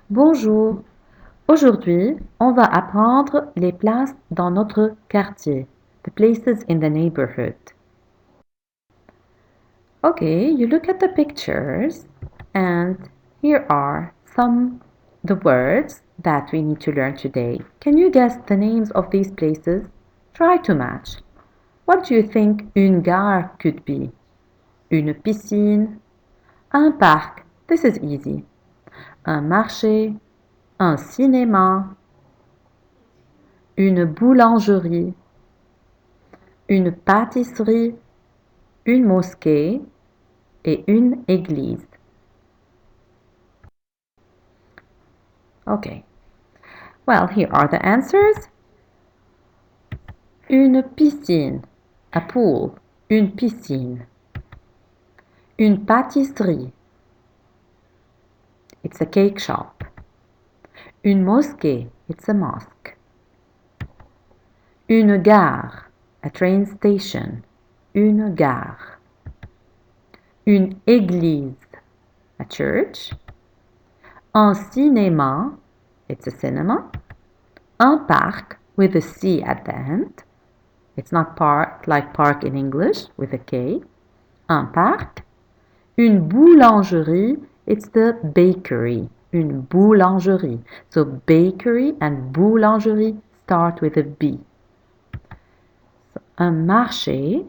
Bonjour. Aujourd'hui, on va apprendre les places dans notre quartier, the places in the neighborhood. Okay, you look at the pictures and here are some the words that we need to learn today. Can you guess the names of these places? Try to match. What do you think une gare could be? Une piscine, un parc. This is easy. Un marché, un cinéma, une boulangerie, une pâtisserie, une mosquée et une église. Okay. Well, here are the answers. Une piscine, a pool, une piscine. Une pâtisserie, it's a cake shop. Une mosquée, it's a mosque. Une gare, a train station. Une gare. Une église, a church. Un cinéma, it's a cinema. Un parc with a C at the end. It's not park like park in English with a K. Un parc. Une boulangerie, it's the bakery. Une boulangerie. So bakery and boulangerie start with a B. So, un marché,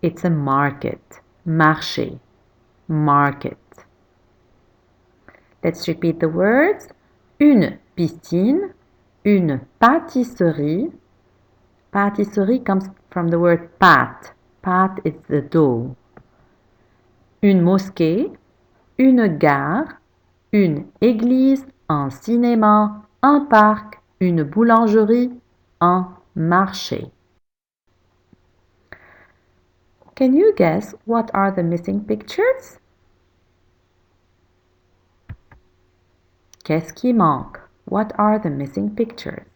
it's a market. Marché. Market. Let's repeat the words. Une piscine, une pâtisserie. Pâtisserie comes from the word pâte. Pâte is the dough. Une mosquée, une gare, une église, un cinéma, un parc, une boulangerie, un marché. Can you guess what are the missing pictures? Qu'est-ce qui manque? What are the missing pictures?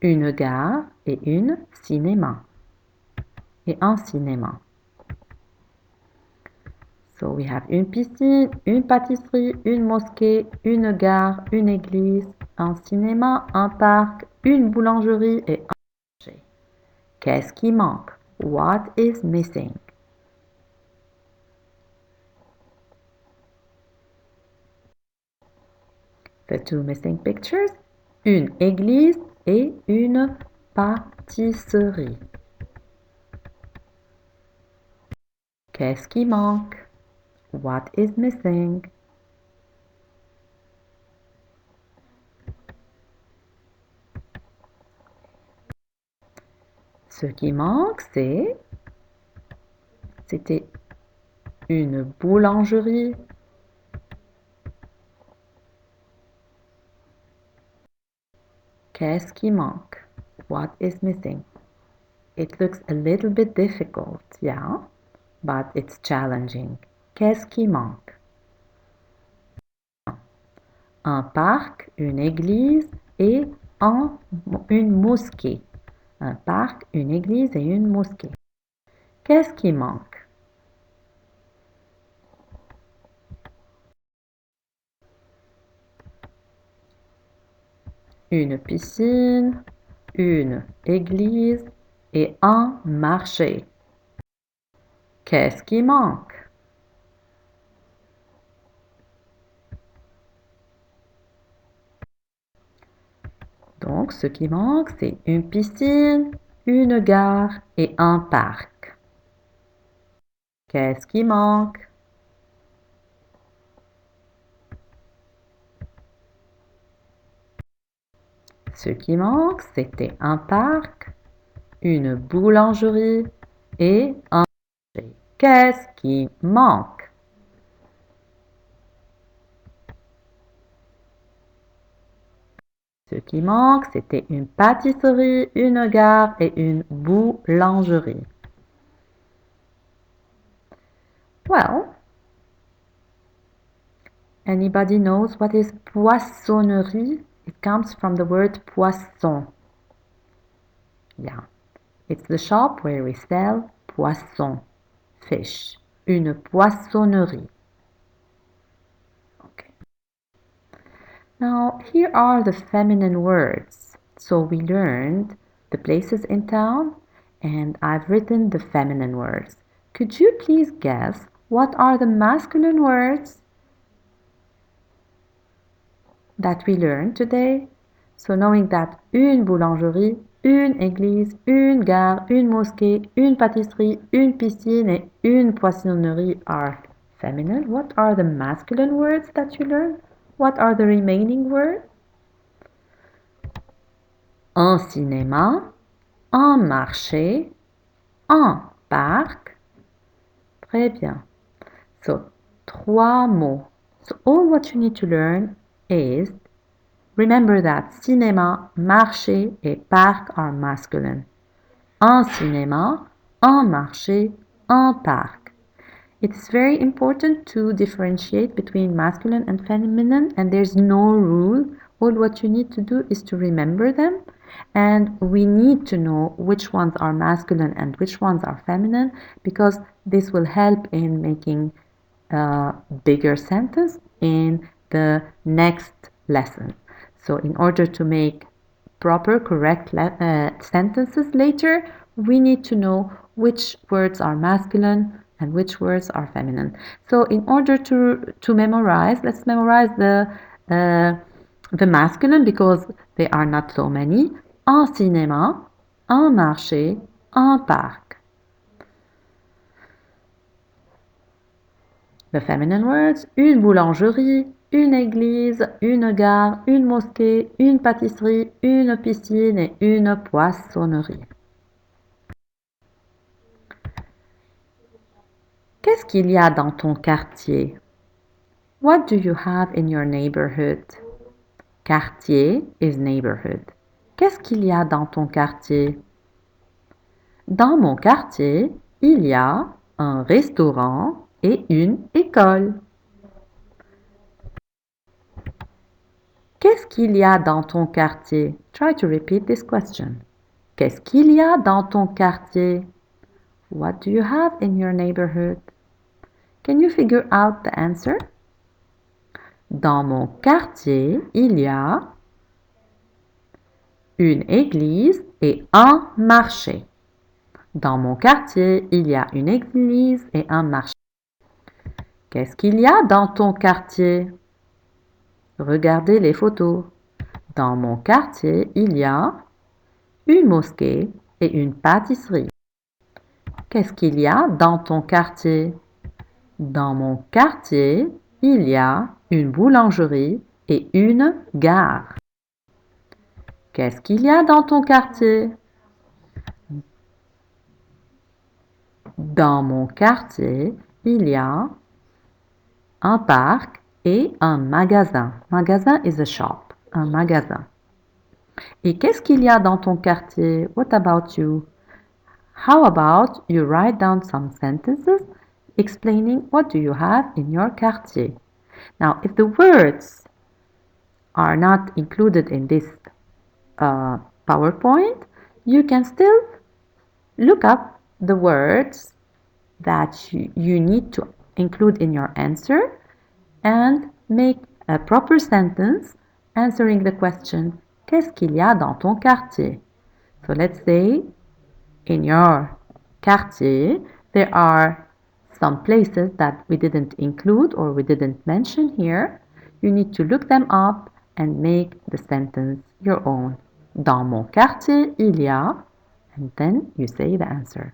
Une gare et une cinéma. Et un cinéma. So we have une piscine, une pâtisserie, une mosquée, une gare, une église, un cinéma, un parc, une boulangerie et un marché. Qu'est-ce qui manque? What is missing? The two missing pictures, une église et une pâtisserie. Qu'est-ce qui manque? What is missing? Ce qui manque, c'était une boulangerie. Qu'est-ce qui manque? What is missing? It looks a little bit difficult, yeah, but it's challenging. Qu'est-ce qui manque? Un parc, une église et une mosquée. Un parc, une église et une mosquée. Qu'est-ce qui manque? Une piscine, une église et un marché. Qu'est-ce qui manque? Donc, ce qui manque, c'est une piscine, une gare et un parc. Qu'est-ce qui manque? Ce qui manque, c'était un parc, une boulangerie et un marché. Qu'est-ce qui manque? Ce qui manque, c'était une pâtisserie, une gare et une boulangerie. Well, anybody knows what is poissonnerie? It comes from the word poisson. Yeah, it's the shop where we sell poisson, fish. Une poissonnerie. Now, here are the feminine words. So we learned the places in town, and I've written the feminine words. Could you please guess what are the masculine words that we learned today? So knowing that une boulangerie, une église, une gare, une mosquée, une pâtisserie, une piscine et une poissonnerie are feminine, what are the masculine words that you learned? What are the remaining words? Un cinéma, un marché, un parc. Très bien. So, trois mots. So, all what you need to learn is remember that cinéma, marché et parc are masculine. Un cinéma, un marché, un parc. It's very important to differentiate between masculine and feminine, and there's no rule. All what you need to do is to remember them, and we need to know which ones are masculine and which ones are feminine, because this will help in making a bigger sentence in the next lesson. So in order to make proper, correct sentences later, we need to know which words are masculine and which words are feminine. So in order to memorize, let's memorize the masculine because they are not so many. Un cinéma, un marché, un parc. The feminine words, une boulangerie, une église, une gare, une mosquée, une pâtisserie, une piscine et une poissonnerie. Qu'est-ce qu'il y a dans ton quartier? What do you have in your neighborhood? Quartier is neighborhood. Qu'est-ce qu'il y a dans ton quartier? Dans mon quartier, il y a un restaurant et une école. Qu'est-ce qu'il y a dans ton quartier? Try to repeat this question. Qu'est-ce qu'il y a dans ton quartier? What do you have in your neighborhood? Can you figure out the answer? Dans mon quartier, il y a une église et un marché. Dans mon quartier, il y a une église et un marché. Qu'est-ce qu'il y a dans ton quartier? Regardez les photos. Dans mon quartier, il y a une mosquée et une pâtisserie. Qu'est-ce qu'il y a dans ton quartier? Dans mon quartier, il y a une boulangerie et une gare. Qu'est-ce qu'il y a dans ton quartier? Dans mon quartier, il y a un parc et un magasin. Magasin is a shop, un magasin. Et qu'est-ce qu'il y a dans ton quartier? What about you? How about you write down some sentences explaining what do you have in your quartier? Now, if the words are not included in this PowerPoint, you can still look up the words that you need to include in your answer and make a proper sentence answering the question, qu'est-ce qu'il y a dans ton quartier? So let's say in your quartier, there are some places that we didn't include or we didn't mention here. You need to look them up and make the sentence your own. Dans mon quartier, il y a, and then you say the answer.